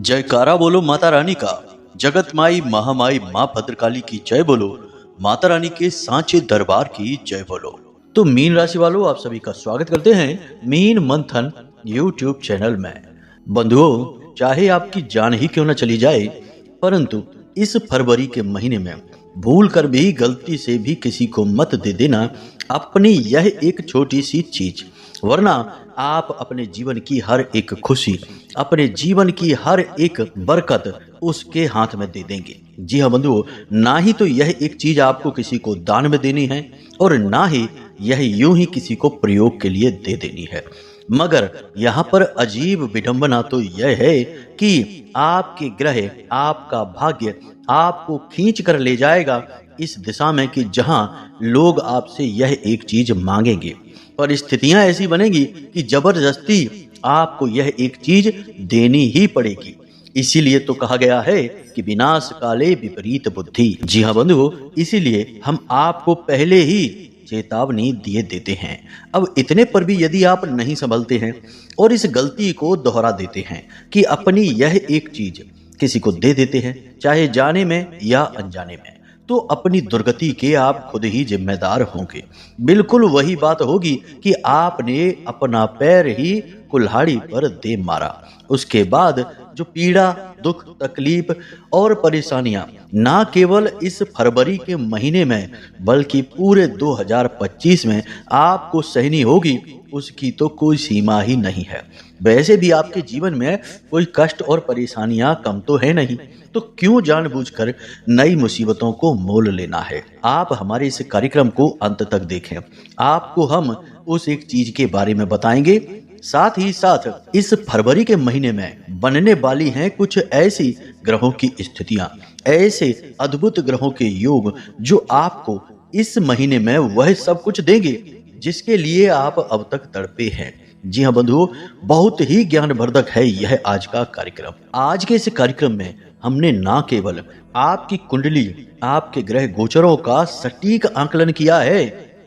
जयकारा बोलो माता रानी का। जगत माई महामाई माँ भद्रकाली की जय बोलो। माता रानी के सांचे दरबार की जय बोलो। तो मीन राशि वालों, आप सभी का स्वागत करते हैं मीन मंथन यूट्यूब चैनल में। बंधुओं, चाहे आपकी जान ही क्यों न चली जाए, परंतु इस फरवरी के महीने में भूल कर भी गलती से भी किसी को मत दे देना अपनी यह एक छोटी सी चीज, वरना आप अपने जीवन की हर एक खुशी, अपने जीवन की हर एक बरकत उसके हाथ में दे देंगे। जी हाँ बंधुओं, ना ही तो यह एक चीज आपको किसी को दान में देनी है और ना ही यह यूं ही किसी को प्रयोग के लिए दे देनी है, मगर यहाँ पर अजीब विडंबना तो यह है कि आपके ग्रह, आपका भाग्य आपको खींच कर ले जाएगा इस दिशा में कि जहां लोग आपसे यह एक चीज मांगेंगे। परिस्थितियां ऐसी बनेगी कि जबरदस्ती आपको यह एक चीज देनी ही पड़ेगी। इसीलिए तो कहा गया है कि विनाश काले विपरीत बुद्धि। जी हाँ बंधुओं, इसीलिए हम आपको पहले ही चेतावनी दिए देते हैं। अब इतने पर भी यदि आप नहीं संभलते हैं और इस गलती को दोहरा देते हैं कि अपनी यह एक चीज किसी को दे देते हैं, चाहे जाने में या अनजाने में, तो अपनी दुर्गति के आप खुद ही जिम्मेदार होंगे। बिल्कुल वही बात होगी कि आपने अपना पैर ही कुल्हाड़ी पर दे मारा। उसके बाद जो पीड़ा, दुख, तकलीफ और परेशानियां ना केवल इस फरवरी के महीने में बल्कि पूरे 2025 में आपको सहनी होगी, उसकी तो कोई सीमा ही नहीं है। वैसे भी आपके जीवन में कोई कष्ट और परेशानियां कम तो है नहीं, तो क्यों जानबूझकर नई मुसीबतों को मोल लेना है। आप हमारे इस कार्यक्रम को अंत तक देखें। आपको हम उस एक चीज के बारे में बताएंगे, साथ ही साथ इस फरवरी के महीने में बनने वाली हैं कुछ ऐसी ग्रहों की स्थितियां, ऐसे अद्भुत ग्रहों के योग जो आपको इस महीने में वह सब कुछ देंगे जिसके लिए आप अब तक तड़पे हैं। जी हाँ बंधुओं, बहुत ही ज्ञानवर्धक है यह आज का कार्यक्रम। आज के इस कार्यक्रम में हमने ना केवल आपकी कुंडली, आपके ग्रह गोचरों का सटीक आकलन किया है,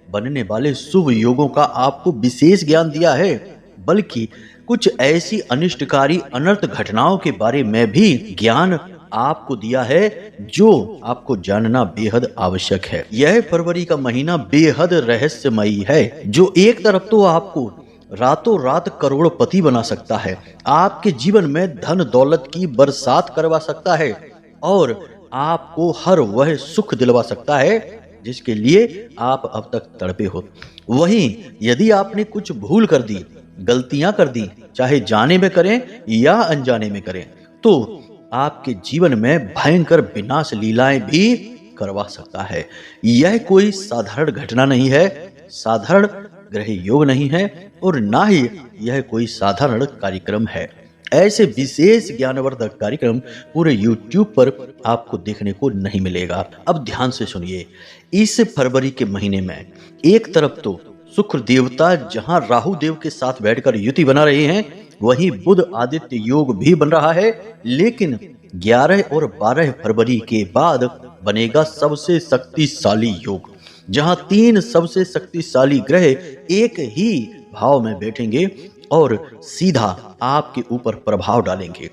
बनने वाले शुभ योगों का आपको विशेष ज्ञान दिया है, बल्कि कुछ ऐसी अनिष्टकारी अनर्थ घटनाओं के बारे में भी ज्ञान आपको दिया है जो आपको जानना बेहद आवश्यक है। यह फरवरी का महीना बेहद रहस्यमयी है, जो एक तरफ तो आपको रातों रात करोड़पति बना सकता है, आपके जीवन में धन दौलत की बरसात करवा सकता है और आपको हर वह सुख दिलवा सकता है जिसके लिए आप अब तक तड़पे हो। वहीं यदि आपने कुछ भूल कर दी, गलतियां कर दी, चाहे जाने में करें या अनजाने में करें, तो आपके जीवन में भयंकर विनाश लीलाएं भी करवा सकता है। यह कोई साधारण घटना नहीं है, साधारण ग्रह योग नहीं है और ना ही यह कोई साधारण कार्यक्रम है। ऐसे विशेष ज्ञानवर्धक कार्यक्रम पूरे YouTube पर आपको देखने को नहीं मिलेगा। अब ध्यान से सुनिए, इस फरवरी के महीने में एक तरफ तो शुक्र देवता जहां राहु देव के साथ बैठकर युति बना रहे हैं, वहीं बुध आदित्य योग भी बन रहा है, लेकिन 11 और 12 फरवरी के बाद बनेगा सबसे शक्तिशाली योग, जहां 3 सबसे शक्तिशाली ग्रह एक ही भाव में बैठेंगे और सीधा आपके ऊपर प्रभाव डालेंगे।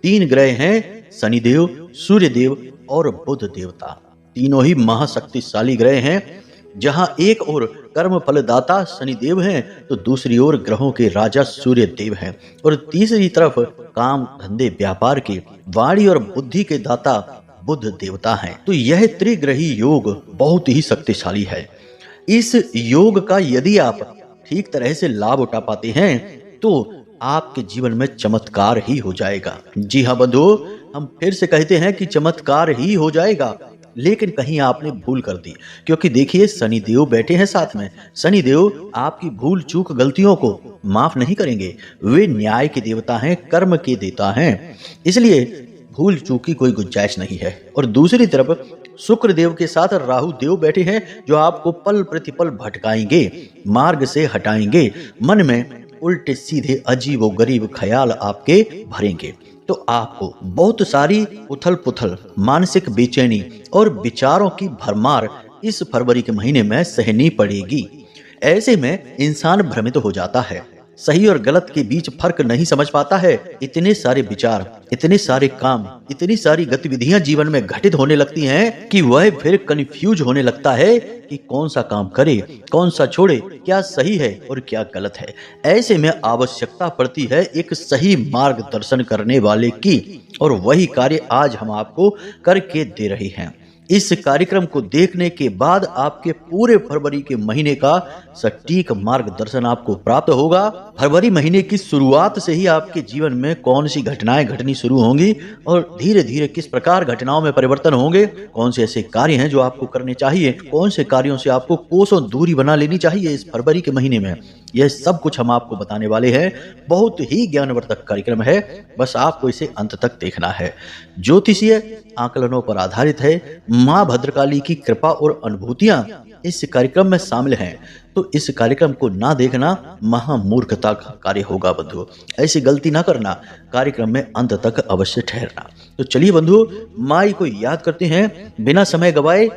3 ग्रह हैं शनिदेव, सूर्यदेव और बुध देवता। तीनों ही महाशक्तिशाली ग्रह हैं, जहां एक ओर कर्म फलदाता शनिदेव हैं तो दूसरी ओर ग्रहों के राजा सूर्य देव हैं और तीसरी तरफ काम धंधे व्यापार के, वाणी और बुद्धि के दाता बुध देवता हैं। तो यह त्रिग्रही योग बहुत ही शक्तिशाली है। इस योग का यदि आप ठीक तरह से लाभ उठा पाते हैं तो आपके जीवन में चमत्कार ही हो जाएगा। जी हाँ बंधुओं, हम फिर से कहते हैं कि चमत्कार ही हो जाएगा, लेकिन कहीं आपने भूल कर दी, क्योंकि देखिए शनिदेव बैठे हैं साथ में। शनिदेव आपकी भूल चूक गलतियों को माफ नहीं करेंगे, वे न्याय के देवता हैं, कर्म के देवता हैं, इसलिए भूल चूक की कोई गुंजाइश नहीं है। और दूसरी तरफ शुक्र देव के साथ राहु देव बैठे हैं, जो आपको पल प्रतिपल भटकाएंगे, मार्ग से हटाएंगे, मन में उल्टे सीधे अजीब व गरीब ख्याल आपके भरेंगे, तो आपको बहुत सारी उथल पुथल, मानसिक बेचैनी और विचारों की भरमार इस फरवरी के महीने में सहनी पड़ेगी। ऐसे में इंसान भ्रमित हो जाता है, सही और गलत के बीच फर्क नहीं समझ पाता है, इतने सारे विचार, इतने सारे काम, इतनी सारी गतिविधियां जीवन में घटित होने लगती हैं कि वह फिर कंफ्यूज होने लगता है कि कौन सा काम करे, कौन सा छोड़े, क्या सही है और क्या गलत है। ऐसे में आवश्यकता पड़ती है एक सही मार्गदर्शन करने वाले की, और वही कार्य आज हम आपको करके दे रहे हैं। इस कार्यक्रम को देखने के बाद आपके पूरे फरवरी के महीने का सटीक मार्गदर्शन आपको प्राप्त होगा। फरवरी महीने की शुरुआत से ही आपके जीवन में कौन सी घटनाएं घटनी शुरू होंगी और धीरे धीरे किस प्रकार घटनाओं में परिवर्तन होंगे, कौन से ऐसे कार्य हैं जो आपको करने चाहिए, कौन से कार्यों से आपको कोसों दूरी बना लेनी चाहिए इस फरवरी के महीने में, यह सब कुछ हम आपको बताने वाले हैं। बहुत ही ज्ञानवर्धक कार्यक्रम है, बस आपको इसे अंत तक देखना है। ज्योतिषीय आकलनों पर आधारित है। माँ भद्रकाली की कृपा और अनुभूतियां इस कार्यक्रम में शामिल हैं, तो इस कार्यक्रम को ना देखना महामूर्खता का कार्य होगा बंधु। ऐसी गलती ना करना, कार्यक्रम में अंत तक अवश्य ठहरना। तो चलिए बंधु, माई को याद करते हैं, बिना समय गवाए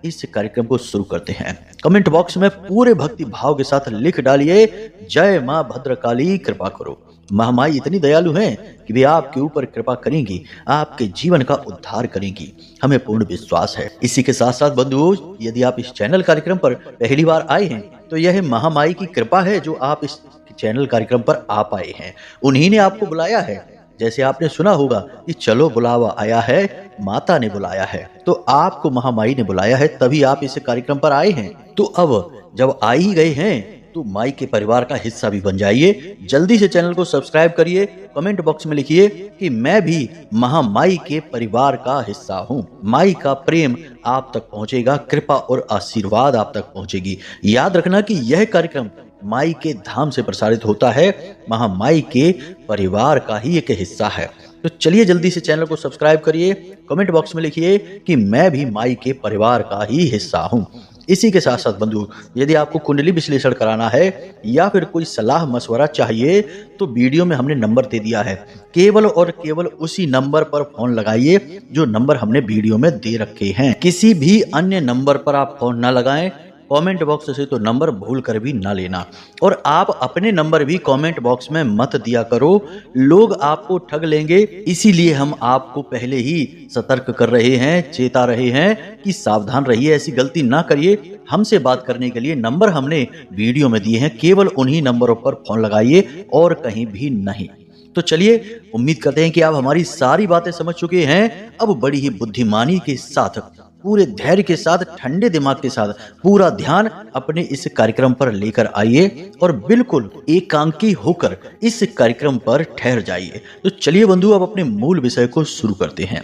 इस कार्यक्रम को शुरू करते हैं। कमेंट बॉक्स में पूरे भक्ति भाव के साथ लिख डालिए, जय माँ भद्रकाली कृपा करो। महामाई इतनी दयालु हैं कि वे आपके ऊपर कृपा करेंगी, आपके जीवन का उद्धार करेंगी, हमें पूर्ण विश्वास है। इसी के साथ साथ बंधुओं, यदि आप इस चैनल कार्यक्रम पर पहली बार आए हैं तो यह महामाई की कृपा है जो आप इस चैनल कार्यक्रम पर आ पाए हैं। उन्हीं ने आपको बुलाया है। जैसे आपने सुना होगा कि चलो बुलावा आया है, माता ने बुलाया है, तो आपको महामाई ने बुलाया है, तभी आप इस कार्यक्रम पर आए हैं। तो अब जब आ ही गए हैं तो माई के परिवार का हिस्सा भी बन जाइए। जल्दी से चैनल को सब्सक्राइब करिए, कमेंट बॉक्स में लिखिए कि मैं भी महामाई के परिवार का हिस्सा हूँ। माई का प्रेम आप तक पहुँचेगा, कृपा और आशीर्वाद आप तक पहुँचेगी। याद रखना कि यह कार्यक्रम माई के धाम से प्रसारित होता है, महामाई के परिवार का ही एक हिस्सा है। तो चलिए जल्दी से चैनल को सब्सक्राइब करिए, कमेंट बॉक्स में लिखिए कि मैं भी माई के परिवार का ही हिस्सा हूँ। इसी के साथ साथ बंधु, यदि आपको कुंडली विश्लेषण कराना है या फिर कोई सलाह मशवरा चाहिए तो वीडियो में हमने नंबर दे दिया है, केवल और केवल उसी नंबर पर फोन लगाइए जो नंबर हमने वीडियो में दे रखे हैं। किसी भी अन्य नंबर पर आप फोन ना लगाएं। कमेंट बॉक्स से तो नंबर भूल कर भी ना लेना, और आप अपने नंबर भी कमेंट बॉक्स में मत दिया करो, लोग आपको ठग लेंगे। इसीलिए हम आपको पहले ही सतर्क कर रहे हैं, चेता रहे हैं कि सावधान रहिए, ऐसी गलती ना करिए। हमसे बात करने के लिए नंबर हमने वीडियो में दिए हैं, केवल उन्हीं नंबरों पर फोन लगाइए और कहीं भी नहीं। तो चलिए, उम्मीद करते हैं कि आप हमारी सारी बातें समझ चुके हैं। अब बड़ी ही बुद्धिमानी के साथ, पूरे धैर्य के साथ, ठंडे दिमाग के साथ पूरा ध्यान अपने इस कार्यक्रम पर लेकर आइए और बिल्कुल एकांकी होकर इस कार्यक्रम पर ठहर जाइए। तो चलिए बंधु, अब अपने मूल विषय को शुरू करते हैं।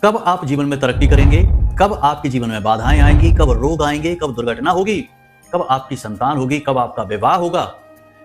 कब आप जीवन में तरक्की करेंगे, कब आपके जीवन में बाधाएं आएंगी, कब रोग आएंगे, कब दुर्घटना होगी, कब आपकी संतान होगी, कब आपका विवाह होगा,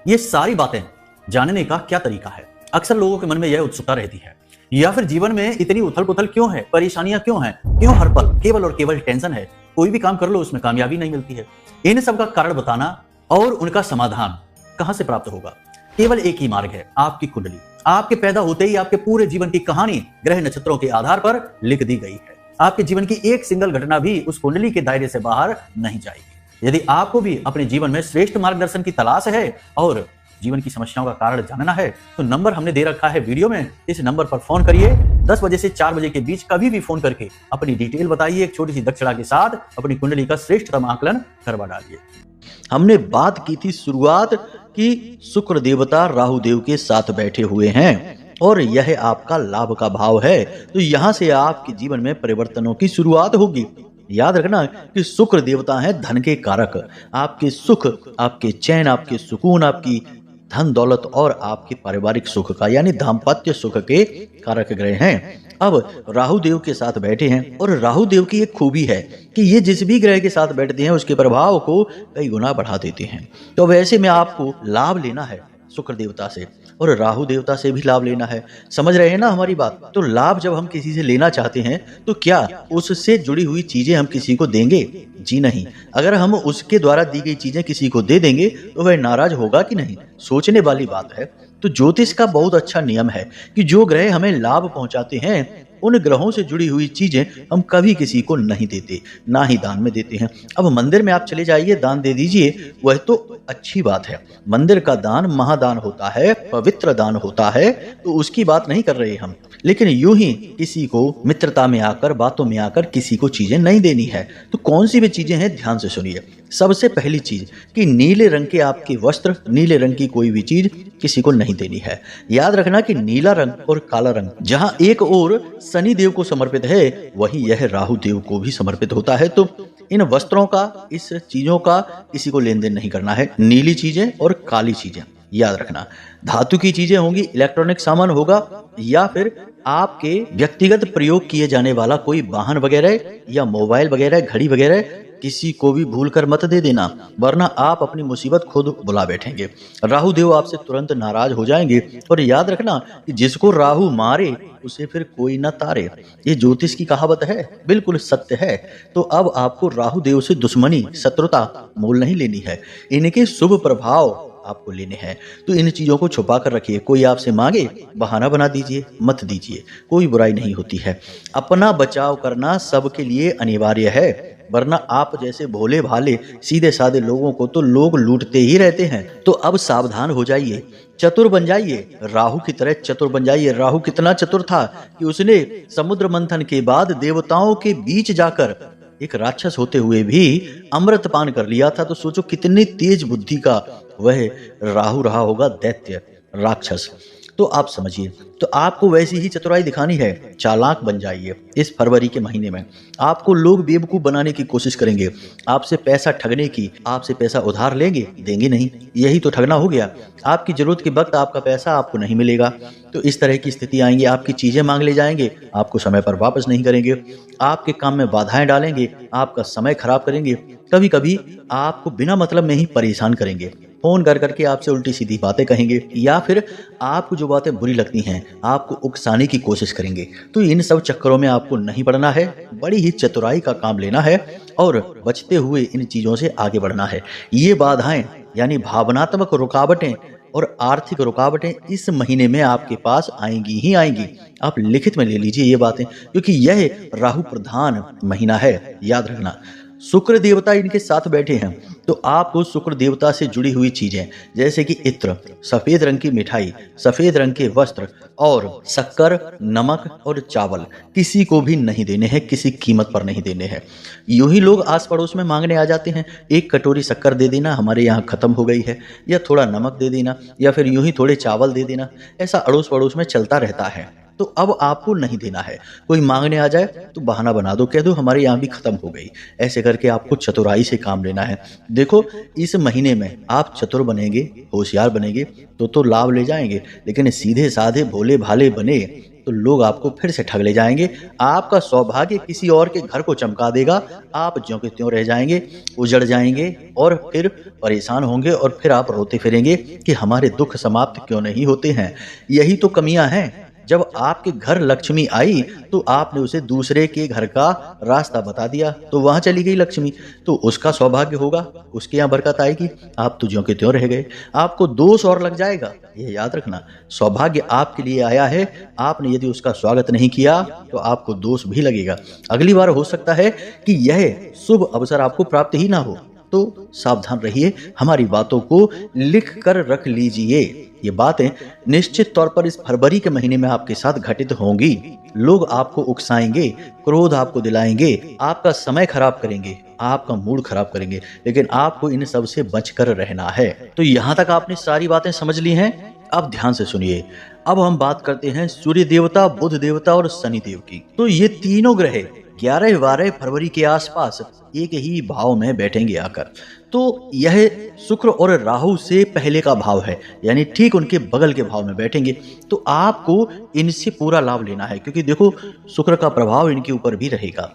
ये सारी बातें जानने का क्या तरीका है। अक्सर लोगों के मन में यह उत्सुकता रहती है, या फिर जीवन में इतनी उथल पुथल क्यों है, परेशानियां क्यों हैं, क्यों हर पल केवल और केवल टेंशन है, कोई भी काम कर लो उसमें कामयाबी नहीं मिलती है। इन सब का कारण बताना और उनका समाधान कहां से प्राप्त होगा, केवल एक ही मार्ग है, आपकी कुंडली। आपके पैदा होते ही आपके पूरे जीवन की कहानी ग्रह नक्षत्रों के आधार पर लिख दी गई है। आपके जीवन की एक सिंगल घटना भी उस कुंडली के दायरे से बाहर नहीं जाएगी। यदि आपको भी अपने जीवन में श्रेष्ठ मार्गदर्शन की तलाश है और जीवन की समस्याओं का कारण जानना है, तो नंबर हमने दे रखा है वीडियो में। इस नंबर पर फोन करिए। 10 बजे से 4 बजे के बीच कभी भी फोन करके अपनी डिटेल बताइए, एक छोटी सी दक्षिणा के साथ अपनी कुंडली का श्रेष्ठतम आकलन करवा डालिए। हमने बात की थी शुरुआत कि शुक्र देवता राहु देव के साथ बैठे हुए हैं और यह आपका लाभ का भाव है, तो यहाँ से आपके जीवन में परिवर्तनों की शुरुआत होगी। याद रखना कि शुक्र देवता है धन के कारक, आपके सुख, आपके चैन, आपके सुकून, आपकी धन दौलत और आपके पारिवारिक सुख का यानी दाम्पत्य सुख के कारक ग्रह हैं। अब राहु देव के साथ बैठे हैं और राहु देव की एक खूबी है कि ये जिस भी ग्रह के साथ बैठते हैं उसके प्रभाव को कई गुना बढ़ा देते हैं। तो वैसे में आपको लाभ लेना है शुक्र देवता से और राहु देवता से भी लाभ लेना है। समझ रहे हैं ना हमारी बात। तो लाभ जब हम किसी से लेना चाहते हैं तो क्या उससे जुड़ी हुई चीजें हम किसी को देंगे? जी नहीं। अगर हम उसके द्वारा दी गई चीजें किसी को दे देंगे तो वह नाराज होगा कि नहीं, सोचने वाली बात है। तो ज्योतिष का बहुत अच्छा नियम है कि जो ग्रह हमें लाभ पहुंचाते हैं उन ग्रहों से जुड़ी हुई चीजें हम कभी किसी को नहीं देते, ना ही दान में देते हैं। अब मंदिर में आप चले जाइए, दान दे दीजिए, वह तो अच्छी बात है। मंदिर का दान महादान होता है, पवित्र दान होता है, तो उसकी बात नहीं कर रहे हम। लेकिन यूं ही किसी को मित्रता में आकर, बातों में आकर किसी को चीजें नहीं देनी है। तो कौन सी भी चीजें हैं, ध्यान से सुनिए। सबसे पहली चीज कि नीले रंग के आपके वस्त्र, नीले रंग की कोई भी चीज किसी को नहीं देनी है। याद रखना कि नीला रंग और काला रंग जहां एक ओर शनि देव को समर्पित है, वहीं यह राहु देव को भी समर्पित होता है। तो इन वस्त्रों का, इस चीजों का किसी को लेन देन नहीं करना है। नीली चीजें और काली चीजें याद रखना। धातु की चीजें होंगी, इलेक्ट्रॉनिक सामान होगा, या फिर आपके व्यक्तिगत प्रयोग किए जाने वाला कोई वाहन वगैरह या मोबाइल वगैरह, घड़ी वगैरह किसी को भी भूलकर मत दे देना, वरना आप अपनी मुसीबत खुद बुला बैठेंगे। राहु देव आपसे तुरंत नाराज हो जाएंगे। और याद रखना कि जिसको राहु मारे उसे फिर कोई न तारे, ये ज्योतिष की कहावत है, बिल्कुल सत्य है। तो अब आपको राहु देव से दुश्मनी, शत्रुता मोल नहीं लेनी है, इनके शुभ प्रभाव आपको लेने हैं। तो इन चीजों को छुपा कर रखिए। कोई आपसे मांगे, बहाना बना दीजिए, मत दीजिए, कोई बुराई नहीं होती है। अपना बचाव करना सबके लिए अनिवार्य है, वरना आप जैसे भोले भाले सीधे साधे लोगों को तो लोग लूटते ही रहते हैं। तो अब सावधान हो जाइए, चतुर बन जाइए, राहु की तरह चतुर बन जाइए। राहु कितना चतुर था कि उसने समुद्र मंथन के बाद देवताओं के बीच जाकर एक राक्षस होते हुए भी अमृत पान कर लिया था। तो सोचो कितनी तेज बुद्धि का वह राहु रहा होगा, दैत्य राक्षस। तो आप समझिए, तो आपको वैसी ही चतुराई दिखानी है, चालाक बन जाइए। इस फरवरी के महीने में आपको लोग बेवकूफ बनाने की कोशिश करेंगे, आपसे पैसा ठगने की, आपसे पैसा उधार लेंगे, देंगे नहीं, यही तो ठगना हो गया। आपकी जरूरत के वक्त आपका पैसा आपको नहीं मिलेगा। तो इस तरह की स्थिति आएंगी, आपकी चीजें मांग ले जाएंगे, आपको समय पर वापस नहीं करेंगे, आपके काम में बाधाएं डालेंगे, आपका समय खराब करेंगे, कभी कभी आपको बिना मतलब में ही परेशान करेंगे, फोन कर करके आपसे उल्टी सीधी बातें कहेंगे, या फिर आपको जो बातें बुरी लगती हैं आपको उकसाने की कोशिश करेंगे। तो इन सब चक्करों में आपको नहीं पड़ना है, बड़ी ही चतुराई का काम लेना है और बचते हुए इन चीजों से आगे बढ़ना है। ये बाधाएं यानी भावनात्मक रुकावटें और आर्थिक रुकावटें इस महीने में आपके पास आएंगी ही आएंगी। आप लिखित में ले लीजिए ये बातें, क्योंकि यह राहु प्रधान महीना है। याद रखना, शुक्र देवता इनके साथ बैठे हैं, तो आपको शुक्र देवता से जुड़ी हुई चीजें जैसे कि इत्र, सफेद रंग की मिठाई, सफेद रंग के वस्त्र और शक्कर, नमक और चावल किसी को भी नहीं देने हैं, किसी कीमत पर नहीं देने हैं। यूं ही लोग आस पड़ोस में मांगने आ जाते हैं, एक कटोरी शक्कर दे देना, हमारे यहाँ खत्म हो गई है, या थोड़ा नमक दे देना, या फिर यूं ही थोड़े चावल दे देना। ऐसा अड़ोस पड़ोस में चलता रहता है। तो अब आपको नहीं देना है। कोई मांगने आ जाए तो बहाना बना दो, कह दो हमारे यहाँ भी खत्म हो गई। ऐसे करके आपको चतुराई से काम लेना है। देखो, इस महीने में आप चतुर बनेंगे, होशियार बनेंगे तो लाभ ले जाएंगे, लेकिन सीधे साधे भोले भाले बने तो लोग आपको फिर से ठग ले जाएंगे। आपका सौभाग्य किसी और के घर को चमका देगा, आप ज्यों के त्यों रह जाएंगे, उजड़ जाएंगे और फिर परेशान होंगे, और फिर आप रोते फिरेंगे कि हमारे दुख समाप्त क्यों नहीं होते हैं। यही तो कमियां हैं। जब आपके घर लक्ष्मी आई तो आपने उसे दूसरे के घर का रास्ता बता दिया, तो वहां चली गई लक्ष्मी, तो उसका सौभाग्य होगा, उसके यहाँ बरकत आएगी, आप तो ज्यों के त्यों रह गए। आपको दोष और लग जाएगा, ये याद रखना। सौभाग्य आपके लिए आया है, आपने यदि उसका स्वागत नहीं किया तो आपको दोष भी लगेगा। अगली बार हो सकता है कि यह शुभ अवसर आपको प्राप्त ही ना हो। तो सावधान रहिए, हमारी बातों को लिख कर रख लीजिए। ये बातें निश्चित तौर पर इस फरवरी के महीने में आपके साथ घटित होंगी। लोग आपको उकसाएंगे, क्रोध आपको दिलाएंगे, आपका समय खराब करेंगे, आपका मूड खराब करेंगे, लेकिन आपको इन सब से बचकर रहना है। तो यहाँ तक आपने सारी बातें समझ ली हैं। अब ध्यान से सुनिए। अब हम बात करते हैं सूर्य देवता, बुध देवता और शनि देव की। तो ये तीनों ग्रह 11-12 फरवरी के आसपास एक ही भाव में बैठेंगे आकर। तो यह शुक्र और राहु से पहले का भाव है, यानी ठीक उनके बगल के भाव में बैठेंगे। तो आपको इनसे पूरा लाभ लेना है, क्योंकि देखो शुक्र का प्रभाव इनके ऊपर भी रहेगा।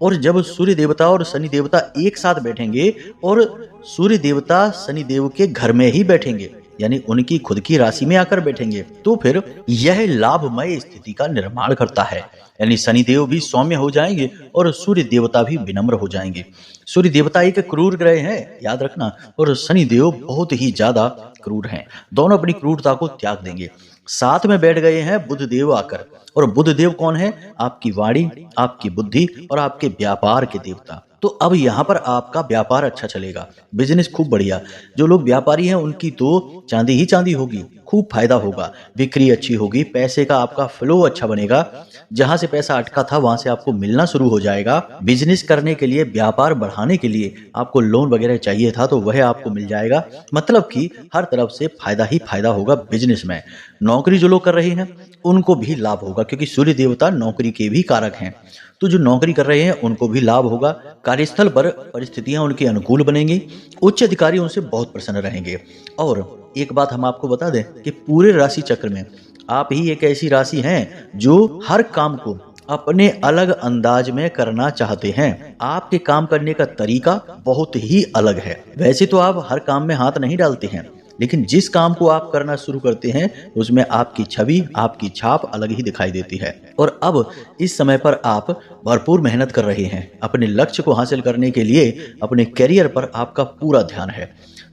और जब सूर्य देवता और शनि देवता एक साथ बैठेंगे और सूर्य देवता शनि देव के घर में ही बैठेंगे, यानी उनकी खुद की राशि में आकर बैठेंगे, तो फिर यह लाभमय स्थिति का निर्माण करता है। यानी शनि देव भी सौम्य हो जाएंगे और सूर्य देवता भी विनम्र हो जाएंगे। सूर्य देवता एक क्रूर ग्रह है, याद रखना, और शनि देव बहुत ही ज्यादा क्रूर हैं। दोनों अपनी क्रूरता को त्याग देंगे। साथ में बैठ गए हैं बुध देव आकर। और बुध देव कौन है? आपकी वाणी, आपकी बुद्धि और आपके व्यापार के देवता। तो अब यहाँ पर आपका व्यापार अच्छा चलेगा, बिजनेस खूब बढ़िया। जो लोग व्यापारी हैं उनकी तो चांदी ही चांदी होगी, खूब फायदा होगा, बिक्री अच्छी होगी, पैसे का आपका फ्लो अच्छा बनेगा। जहां से पैसा अटका था वहां से आपको मिलना शुरू हो जाएगा। बिजनेस करने के लिए, व्यापार बढ़ाने के लिए आपको लोन वगैरह चाहिए था तो वह आपको मिल जाएगा। मतलब कि हर तरफ से फायदा ही फायदा होगा बिजनेस में। नौकरी जो लोग कर रहे हैं उनको भी लाभ होगा, क्योंकि सूर्य देवता नौकरी के भी कारक हैं। तो जो नौकरी कर रहे हैं उनको भी लाभ होगा। कार्यस्थल पर परिस्थितियां उनके अनुकूल बनेंगी। उच्च अधिकारी उनसे बहुत प्रसन्न रहेंगे। और एक बात हम आपको बता दें कि पूरे राशि चक्र में आप ही एक ऐसी राशि हैं जो हर काम को अपने अलग अंदाज में करना चाहते हैं। आपके काम करने का तरीका बहुत ही अलग है। वैसे तो आप हर काम में हाथ नहीं डालते हैं, लेकिन जिस काम को आप करना शुरू करते हैं उसमें आपकी छवि, आपकी छाप अलग ही दिखाई देती है। और अब इस समय पर आप भरपूर मेहनत कर रहे हैं। अपने लक्ष्य को हासिल करने के लिए अपने करियर पर आपका पूरा ध्यान है।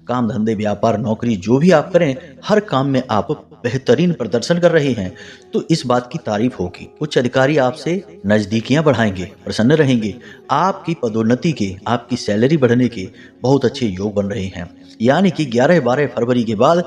काम धंधे, व्यापार, नौकरी जो भी आप करें, हर काम में आप बेहतरीन प्रदर्शन कर रहे हैं, तो इस बात की तारीफ होगी। उच्च अधिकारी आपसे नजदीकियां बढ़ाएंगे, प्रसन्न रहेंगे। आपकी पदोन्नति के, आपकी सैलरी बढ़ने के बहुत अच्छे योग बन रहे हैं। यानी कि 11-12 फरवरी के बाद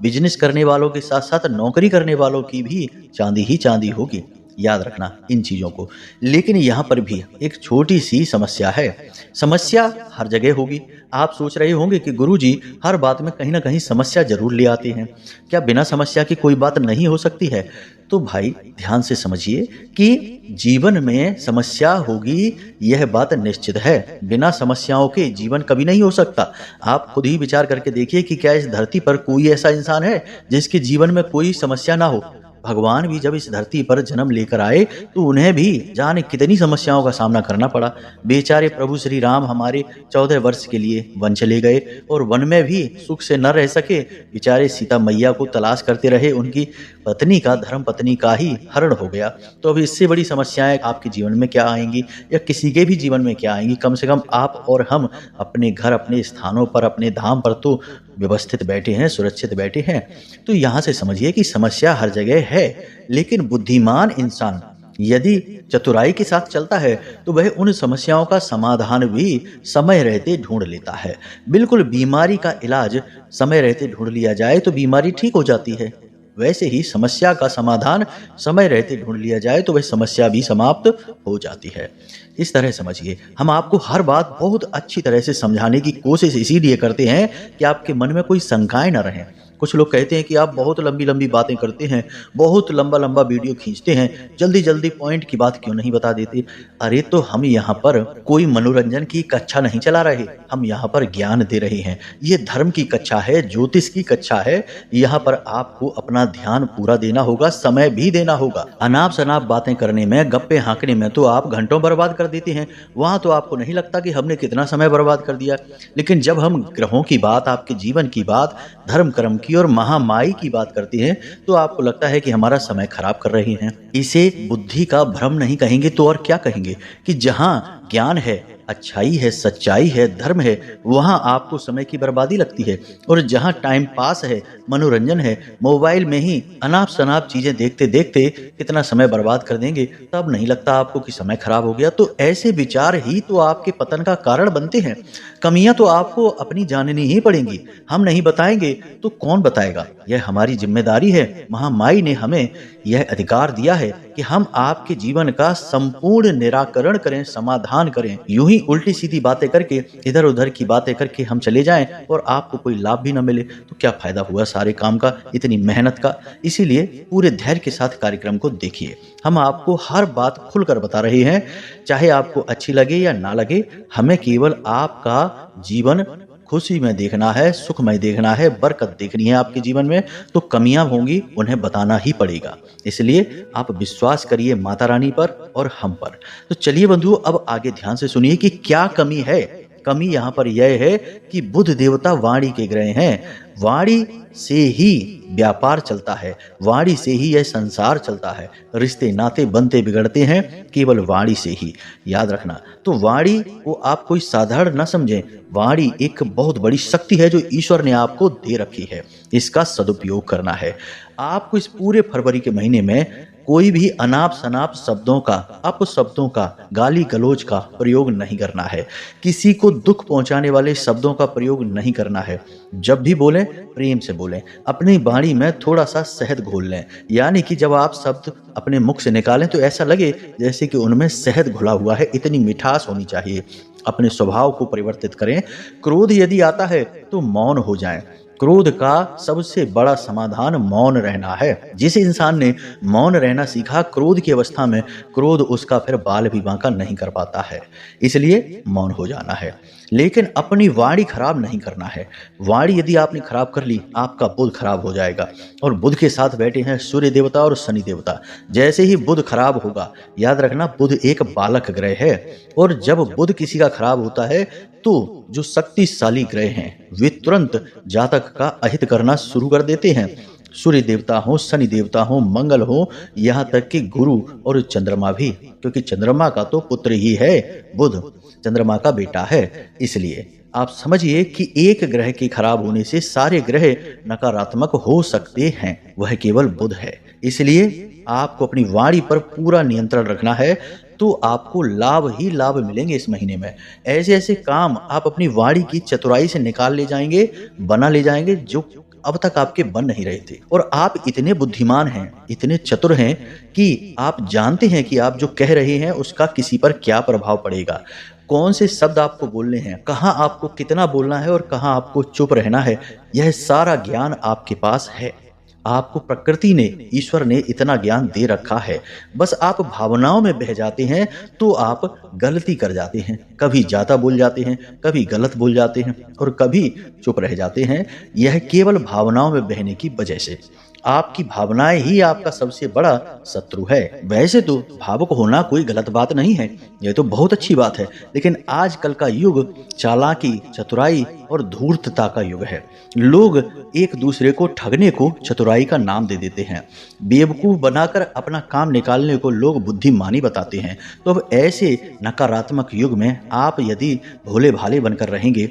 बिजनेस करने वालों के साथ साथ नौकरी करने वालों की भी चांदी ही चांदी होगी। याद रखना इन चीजों को। लेकिन यहाँ पर भी एक छोटी सी समस्या है। समस्या हर जगह होगी। आप सोच रहे होंगे कि गुरुजी हर बात में कहीं ना कहीं समस्या जरूर ले आते हैं, क्या बिना समस्या की कोई बात नहीं हो सकती है? तो भाई ध्यान से समझिए कि जीवन में समस्या होगी, यह बात निश्चित है। बिना समस्याओं के जीवन कभी नहीं हो सकता। आप खुद ही विचार करके देखिए कि क्या इस धरती पर कोई ऐसा इंसान है जिसके जीवन में कोई समस्या ना हो? भगवान भी जब इस धरती पर जन्म लेकर आए तो उन्हें भी जाने कितनी समस्याओं का सामना करना पड़ा। बेचारे प्रभु श्री राम हमारे 14 वर्ष के लिए वन चले गए और वन में भी सुख से न रह सके। बेचारे सीता मैया को तलाश करते रहे, उनकी पत्नी का, धर्म पत्नी का ही हरण हो गया। तो अब इससे बड़ी समस्याएं आपके जीवन में क्या आएंगी, या किसी के भी जीवन में क्या आएंगी? कम से कम आप और हम अपने घर, अपने स्थानों पर, अपने धाम पर तो व्यवस्थित बैठे हैं, सुरक्षित बैठे हैं। तो यहाँ से समझिए कि समस्या हर जगह है, लेकिन बुद्धिमान इंसान यदि चतुराई के साथ चलता है तो वह उन समस्याओं का समाधान भी समय रहते ढूंढ लेता है। बिल्कुल बीमारी का इलाज समय रहते ढूंढ लिया जाए तो बीमारी ठीक हो जाती है, वैसे ही समस्या का समाधान समय रहते ढूंढ लिया जाए तो वह समस्या भी समाप्त हो जाती है। इस तरह समझिए, हम आपको हर बात बहुत अच्छी तरह से समझाने की कोशिश इसीलिए करते हैं कि आपके मन में कोई शंकाएं न रहें। कुछ लोग कहते हैं कि आप बहुत लंबी लंबी बातें करते हैं, बहुत लंबा लंबा वीडियो खींचते हैं, जल्दी जल्दी पॉइंट की बात क्यों नहीं बता देते? अरे तो हम यहाँ पर कोई मनोरंजन की कक्षा नहीं चला रहे, हम यहाँ पर ज्ञान दे रहे हैं। ये धर्म की कक्षा है, ज्योतिष की कक्षा है। यहाँ पर आपको अपना ध्यान पूरा देना होगा, समय भी देना होगा। अनाप शनाप बातें करने में, गप्पे हाँकने में तो आप घंटों बर्बाद कर देते हैं। वहां तो आपको नहीं लगता कि हमने कितना समय बर्बाद कर दिया। लेकिन जब हम ग्रहों की बात, आपके जीवन की बात, धर्म कर्म की और महामाई की बात करते हैं तो आपको लगता है कि हमारा समय खराब कर रहे हैं। इसे बुद्धि का भ्रम नहीं कहेंगे तो और क्या कहेंगे? कि जहां ज्ञान है, अच्छाई है, सच्चाई है, धर्म है, वहां आपको समय की बर्बादी लगती है। और जहां टाइम पास है, मनोरंजन है, मोबाइल में ही अनाप शनाप चीजें देखते देखते कितना समय बर्बाद कर देंगे, तब नहीं लगता आपको कि समय खराब हो गया। तो ऐसे विचार ही तो आपके पतन का कारण बनते हैं। कमियां तो आपको अपनी जाननी ही पड़ेंगी। हम नहीं बताएंगे तो कौन बताएगा? यह हमारी जिम्मेदारी है। महामाई ने हमें यह अधिकार दिया है कि हम आपके जीवन का संपूर्ण निराकरण करें, समाधान करें। यूं ही उल्टी सीधी बातें करके, इधर उधर की बातें करके हम चले जाएं और आपको कोई लाभ भी न मिले तो क्या फायदा हुआ सारे काम का, इतनी मेहनत का? इसीलिए पूरे धैर्य के साथ कार्यक्रम को देखिए। हम आपको हर बात खुलकर बता रहे हैं, चाहे आपको अच्छी लगे या ना लगे। हमें केवल आपका जीवन खुशी में देखना है, सुखमय देखना है, बरकत देखनी है आपके जीवन में। तो कमियां होंगी, उन्हें बताना ही पड़ेगा। इसलिए आप विश्वास करिए माता रानी पर और हम पर। तो चलिए बंधुओं, अब आगे ध्यान से सुनिए कि क्या कमी है। कमी यहाँ पर यह है कि बुध देवता वाणी के ग्रह हैं। वाणी से ही व्यापार चलता है, वाणी से ही यह संसार चलता है। रिश्ते नाते बनते बिगड़ते हैं केवल वाणी से ही, याद रखना। तो वाणी को आप कोई साधारण न समझें। वाणी एक बहुत बड़ी शक्ति है जो ईश्वर ने आपको दे रखी है, इसका सदुपयोग करना है। आपको इस पूरे फरवरी के महीने में कोई भी अनाप शनाप शब्दों का, अपशब्दों का, गाली गलौज का प्रयोग नहीं करना है। किसी को दुख पहुंचाने वाले शब्दों का प्रयोग नहीं करना है। जब भी बोलें प्रेम से बोलें। अपनी वाणी में थोड़ा सा शहद घोल लें, यानी कि जब आप शब्द अपने मुख से निकालें तो ऐसा लगे जैसे कि उनमें शहद घुला हुआ है, इतनी मिठास होनी चाहिए। अपने स्वभाव को परिवर्तित करें। क्रोध यदि आता है तो मौन हो जाएं। क्रोध का सबसे बड़ा समाधान मौन रहना है। जिस इंसान ने मौन रहना सीखा, क्रोध की अवस्था में क्रोध उसका फिर बाल भी बांका नहीं कर पाता है। इसलिए मौन हो जाना है, लेकिन अपनी वाणी खराब नहीं करना है। वाणी यदि आपने खराब कर ली, आपका बुध खराब हो जाएगा। और बुध के साथ बैठे हैं सूर्य देवता और शनि देवता। जैसे ही बुध खराब होगा, याद रखना बुध एक बालक ग्रह है, और जब बुध किसी का खराब होता है तो जो शक्तिशाली ग्रह हैं वे तुरंत जातक का अहित करना शुरू कर देते हैं। सूर्य देवता हो, शनि देवता हो, मंगल हो, यहाँ तक कि गुरु और चंद्रमा भी, क्योंकि चंद्रमा का तो पुत्र ही है बुध, चंद्रमा का बेटा है। इसलिए आप समझिए कि एक ग्रह के खराब होने से सारे ग्रह नकारात्मक हो सकते हैं, वह केवल बुध है। इसलिए आपको अपनी वाणी पर पूरा नियंत्रण रखना है, तो आपको लाभ ही लाभ मिलेंगे इस महीने में। ऐसे ऐसे काम आप अपनी वाणी की चतुराई से निकाल ले जाएंगे, बना ले जाएंगे, जो अब तक आपके बन नहीं रहे थे। और आप इतने बुद्धिमान हैं, इतने चतुर हैं कि आप जानते हैं कि आप जो कह रहे हैं उसका किसी पर क्या प्रभाव पड़ेगा, कौन से शब्द आपको बोलने हैं, कहाँ आपको कितना बोलना है और कहाँ आपको चुप रहना है। यह सारा ज्ञान आपके पास है। आपको प्रकृति ने, ईश्वर ने इतना ज्ञान दे रखा है। बस आप भावनाओं में बह जाते हैं तो आप गलती कर जाते हैं। कभी ज्यादा बोल जाते हैं, कभी गलत बोल जाते हैं और कभी चुप रह जाते हैं। यह केवल भावनाओं में बहने की वजह से। आपकी भावनाएं ही आपका सबसे बड़ा शत्रु है। वैसे तो भावुक होना कोई गलत बात नहीं है, यह तो बहुत अच्छी बात है, लेकिन आजकल का युग चालाकी, चतुराई और धूर्तता का युग है। लोग एक दूसरे को ठगने को चतुराई का नाम दे देते हैं। बेवकूफ बनाकर अपना काम निकालने को लोग बुद्धिमानी बताते हैं। तो अब ऐसे नकारात्मक युग में आप यदि भोले भाले बनकर रहेंगे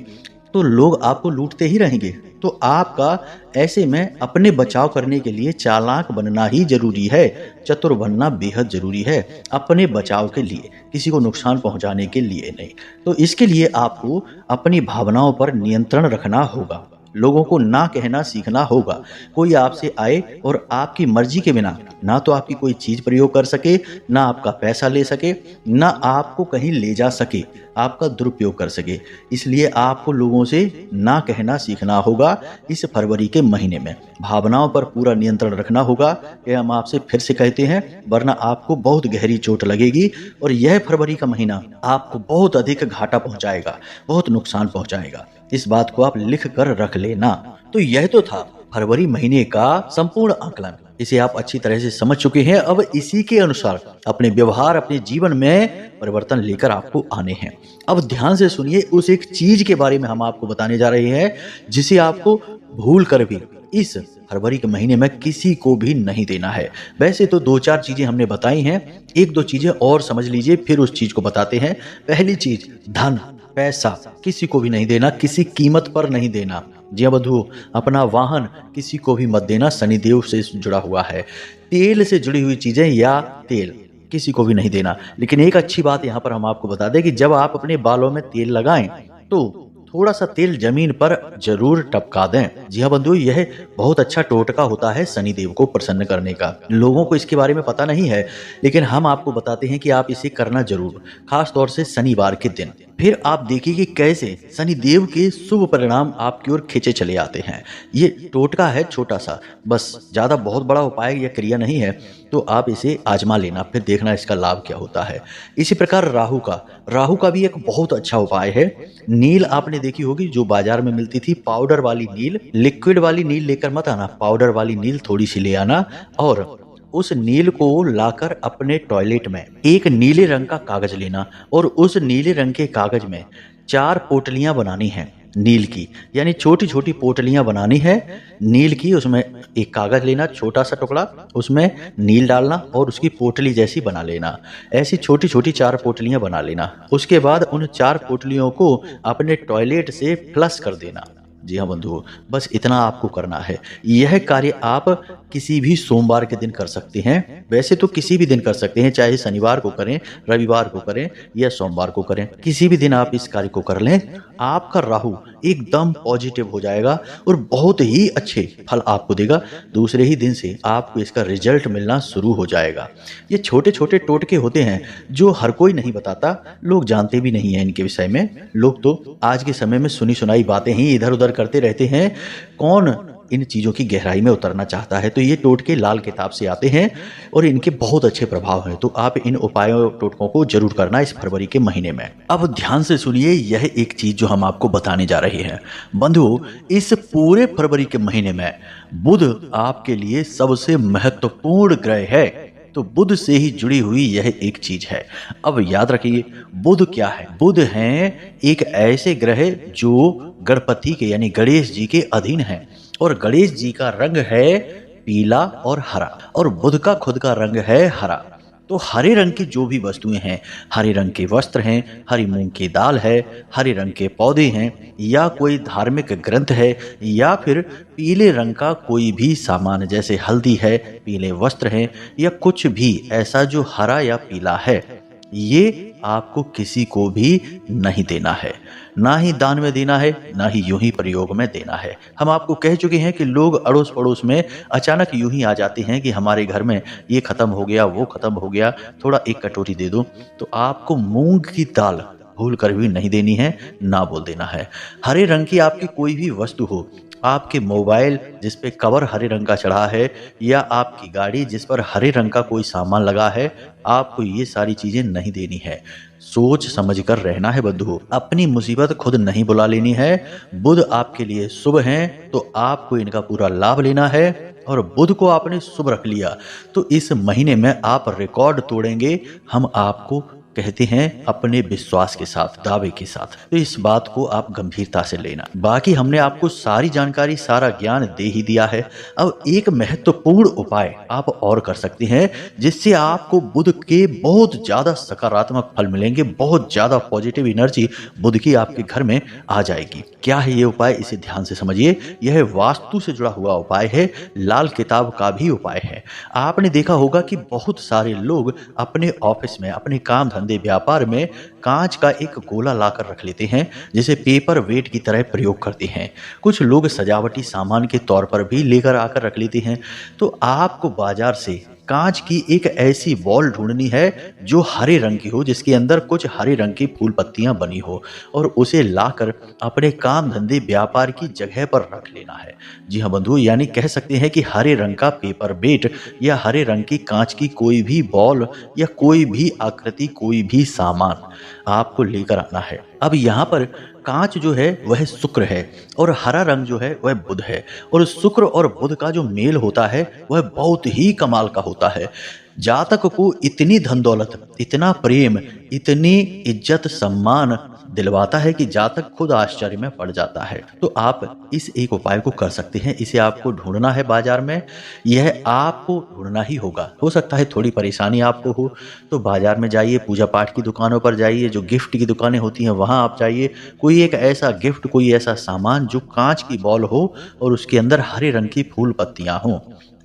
तो लोग आपको लूटते ही रहेंगे। तो आपका ऐसे में अपने बचाव करने के लिए चालाक बनना ही जरूरी है, चतुर बनना बेहद जरूरी है, अपने बचाव के लिए, किसी को नुकसान पहुंचाने के लिए नहीं। तो इसके लिए आपको अपनी भावनाओं पर नियंत्रण रखना होगा। लोगों को ना कहना सीखना होगा। कोई आपसे आए और आपकी मर्जी के बिना ना तो आपकी कोई चीज प्रयोग कर सके, ना आपका पैसा ले सके, ना आपको कहीं ले जा सके, आपका दुरुपयोग कर सके। इसलिए आपको लोगों से ना कहना सीखना होगा। इस फरवरी के महीने में भावनाओं पर पूरा नियंत्रण रखना होगा। ये हम आपसे फिर से कहते हैं, वरना आपको बहुत गहरी चोट लगेगी और यह फरवरी का महीना आपको बहुत अधिक घाटा पहुंचाएगा, बहुत नुकसान पहुंचाएगा। इस बात को आप लिख कर रख लेना। तो यह तो था फरवरी महीने का संपूर्ण आकलन। इसे आप अच्छी तरह से समझ चुके हैं। अब इसी के अनुसार अपने व्यवहार, अपने जीवन में परिवर्तन लेकर आपको आने हैं। अब ध्यान से सुनिए, उस एक चीज के बारे में हम आपको बताने जा रहे हैं जिसे आपको भूल कर भी इस फरवरी के महीने में किसी को भी नहीं देना है। वैसे तो 2-4 चीजें हमने बताई हैं, 1-2 चीजें और समझ लीजिए, फिर उस चीज को बताते हैं। पहली चीज, धन, पैसा किसी को भी नहीं देना, किसी कीमत पर नहीं देना। जी हाँ बंधु, अपना वाहन किसी को भी मत देना, शनिदेव से जुड़ा हुआ है। तेल से जुड़ी हुई चीजें या तेल किसी को भी नहीं देना। लेकिन एक अच्छी बात यहाँ पर हम आपको बता दें कि जब आप अपने बालों में तेल लगाएं तो थोड़ा सा तेल जमीन पर जरूर टपका दें। जी हाँ बंधु, यह बहुत अच्छा टोटका होता है शनिदेव को प्रसन्न करने का। लोगों को इसके बारे में पता नहीं है, लेकिन हम आपको बताते हैं कि आप इसे करना जरूर, खास तौर से शनिवार के दिन। फिर आप देखिए कि कैसे शनिदेव के शुभ परिणाम आपकी ओर खींचे चले आते हैं। ये टोटका है छोटा सा, बस ज्यादा बहुत बड़ा उपाय या क्रिया नहीं है। तो आप इसे आजमा लेना, फिर देखना इसका लाभ क्या होता है। इसी प्रकार राहु का भी एक बहुत अच्छा उपाय है। नील आपने देखी होगी जो बाजार में मिलती थी, पाउडर वाली नील, लिक्विड वाली नील लेकर मत आना, पाउडर वाली नील थोड़ी सी ले आना। और उस नील को लाकर अपने टॉयलेट में एक नीले रंग का कागज लेना और उस नीले रंग के कागज में 4 पोटलियां बनानी है नील की, यानी छोटी छोटी पोटलियां बनानी है नील की। उसमें एक कागज लेना, छोटा सा टुकड़ा, उसमें नील डालना और उसकी पोटली जैसी बना लेना। ऐसी छोटी छोटी 4 पोटलियां बना लेना। उसके बाद उन 4 पोटलियों को अपने टॉयलेट से फ्लश कर देना। जी हाँ बंधुओं, बस इतना आपको करना है। यह कार्य आप किसी भी सोमवार के दिन कर सकते हैं। वैसे तो किसी भी दिन कर सकते हैं, चाहे शनिवार को करें, रविवार को करें या सोमवार को करें। किसी भी दिन आप इस कार्य को कर लें, आपका राहु एकदम पॉजिटिव हो जाएगा और बहुत ही अच्छे फल आपको देगा। दूसरे ही दिन से आपको इसका रिजल्ट मिलना शुरू हो जाएगा। ये छोटे-छोटे टोटके होते हैं जो हर कोई नहीं बताता, लोग जानते भी नहीं हैं इनके विषय में। लोग तो आज के समय में सुनी-सुनाई बातें ही इधर-उधर करते रहते हैं। कौन इन चीज़ों की गहराई में उतरना चाहता है? तो ये टोटके लाल किताब से आते हैं और इनके बहुत अच्छे प्रभाव हैं। तो आप इन उपायों टोटकों को ज़रूर करना इस फरवरी के महीने में। अब ध्यान से सुनिए, यह एक चीज़ जो हम आपको बताने जा रहे हैं। बंधुओं, इस पूरे फरवरी के महीने में बुध आपके लिए सबसे महत्वपूर्ण ग्रह है। तो बुध से ही जुड़ी हुई यह एक चीज है। अब याद रखिए, बुध क्या है? बुध हैं एक ऐसे ग्रह जो गणपति के यानी गणेश जी के अधीन है और गणेश जी का रंग है पीला और हरा और बुध का खुद का रंग है हरा। तो हरे रंग की जो भी वस्तुएं हैं, हरे रंग के वस्त्र हैं, हरी मूंग की दाल है, हरे रंग के पौधे हैं या कोई धार्मिक ग्रंथ है या फिर पीले रंग का कोई भी सामान जैसे हल्दी है, पीले वस्त्र हैं या कुछ भी ऐसा जो हरा या पीला है, ये आपको किसी को भी नहीं देना है। ना ही दान में देना है, ना ही यूं ही प्रयोग में देना है। हम आपको कह चुके हैं कि लोग अड़ोस पड़ोस में अचानक यूं ही आ जाते हैं कि हमारे घर में ये खत्म हो गया, वो खत्म हो गया, थोड़ा एक कटोरी दे दो। तो आपको मूंग की दाल भूल कर भी नहीं देनी है, ना बोल देना है। हरे रंग की आपकी कोई भी वस्तु हो, आपके मोबाइल जिस पे कवर हरे रंग का चढ़ा है या आपकी गाड़ी जिस पर हरे रंग का कोई सामान लगा है, आपको ये सारी चीजें नहीं देनी है। सोच समझ कर रहना है बंधुओं। अपनी मुसीबत खुद नहीं बुला लेनी है। बुध आपके लिए शुभ हैं, तो आपको इनका पूरा लाभ लेना है। और बुध को आपने शुभ रख लिया तो इस महीने में आप रिकॉर्ड तोड़ेंगे। हम आपको कहते हैं अपने विश्वास के साथ, दावे के साथ। तो इस बात को आप गंभीरता से लेना। बाकी हमने आपको सारी जानकारी, सारा ज्ञान दे ही दिया है। अब एक महत्वपूर्ण उपाय आप और कर सकते हैं जिससे आपको बुध के बहुत ज्यादा सकारात्मक फल मिलेंगे, बहुत ज्यादा पॉजिटिव एनर्जी बुध की आपके घर में आ जाएगी। क्या है ये उपाय? इसे ध्यान से समझिए। यह वास्तु से जुड़ा हुआ उपाय है, लाल किताब का भी उपाय है। आपने देखा होगा कि बहुत सारे लोग अपने ऑफिस में, अपने काम धंधे व्यापार में कांच का एक गोला लाकर रख लेते हैं जिसे पेपर वेट की तरह प्रयोग करते हैं। कुछ लोग सजावटी सामान के तौर पर भी लेकर आकर रख लेते हैं। तो आपको बाजार से कांच की एक ऐसी बॉल ढूंढनी है जो हरे रंग की हो, जिसके अंदर कुछ हरे रंग की फूल पत्तियां बनी हो और उसे लाकर अपने काम धंधे व्यापार की जगह पर रख लेना है। जी हाँ बंधु, यानी कह सकते हैं कि हरे रंग का पेपर वेट या हरे रंग की कांच की कोई भी बॉल या कोई भी आकृति, कोई भी सामान आपको लेकर आना है। अब यहाँ पर कांच जो है वह शुक्र है और हरा रंग जो है वह बुध है और शुक्र और बुध का जो मेल होता है वह बहुत ही कमाल का होता है। जातक को इतनी धन दौलत, इतना प्रेम, इतनी इज्जत सम्मान दिलवाता है कि जातक खुद आश्चर्य में पड़ जाता है। तो आप इस एक उपाय को कर सकते हैं। इसे आपको ढूंढना है बाजार में, यह आपको ढूंढना ही होगा। हो सकता है थोड़ी परेशानी आपको हो तो बाजार में जाइए, पूजा पाठ की दुकानों पर जाइए, जो गिफ्ट की दुकानें होती हैं वहां आप जाइए। कोई एक ऐसा गिफ्ट, कोई ऐसा सामान जो कांच की बॉल हो और उसके अंदर हरे रंग की फूल पत्तियां हों,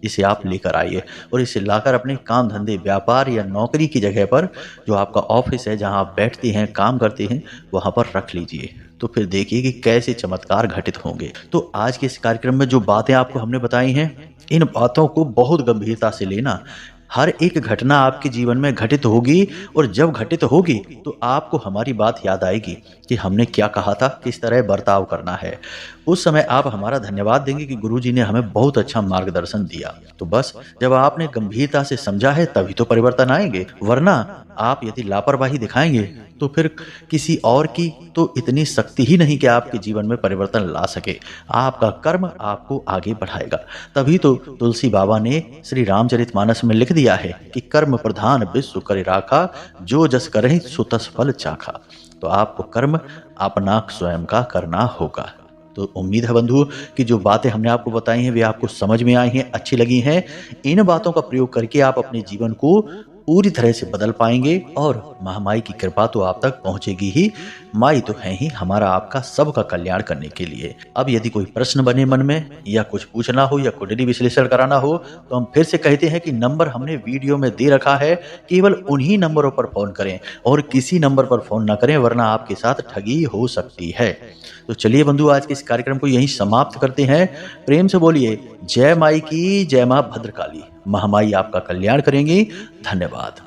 इसे आप लेकर आइए और इसे लाकर अपने काम धंधे व्यापार या नौकरी की जगह पर, जो आपका ऑफिस है जहां आप बैठते हैं काम करते हैं, वहां पर रख लीजिए। तो फिर देखिए कि कैसे चमत्कार घटित होंगे। तो आज के इस कार्यक्रम में जो बातें आपको हमने बताई हैं, इन बातों को बहुत गंभीरता से लेना। हर एक घटना आपके जीवन में घटित होगी और जब घटित होगी तो आपको हमारी बात याद आएगी कि हमने क्या कहा था, किस तरह बर्ताव करना है। उस समय आप हमारा धन्यवाद देंगे कि गुरुजी ने हमें बहुत अच्छा मार्गदर्शन दिया। तो बस जब आपने गंभीरता से समझा है तभी तो परिवर्तन आएंगे, वरना आप यदि लापरवाही दिखाएंगे तो फिर किसी और की तो इतनी शक्ति ही नहीं कि आपके जीवन में परिवर्तन ला सके। आपका कर्म आपको आगे बढ़ाएगा। तभी तो तुलसी बाबा ने श्री रामचरितमानस में लिख दिया है कि कर्म प्रधान विश्व करे राखा, जो जस करहि सो तस फल चाखा। तो आपको कर्म अपना स्वयं का करना होगा। तो उम्मीद है बंधु कि जो बातें हमने आपको बताई हैं वे आपको समझ में आई हैं, अच्छी लगी हैं। इन बातों का प्रयोग करके आप अपने जीवन को पूरी तरह से बदल पाएंगे और महामाई की कृपा तो आप तक पहुंचेगी ही। माई तो है ही हमारा आपका सबका कल्याण करने के लिए। अब यदि कोई प्रश्न बने मन में या कुछ पूछना हो या कुंडली विश्लेषण कराना हो तो हम फिर से कहते हैं कि नंबर हमने वीडियो में दे रखा है, केवल उन्हीं नंबरों पर फोन करें और किसी नंबर पर फोन ना करें, वरना आपके साथ ठगी हो सकती है। तो चलिए बंधु, आज के इस कार्यक्रम को यहीं समाप्त करते हैं। प्रेम से बोलिए जय माई की, जय मां भद्रकाली। महामाई आपका कल्याण करेंगी। धन्यवाद।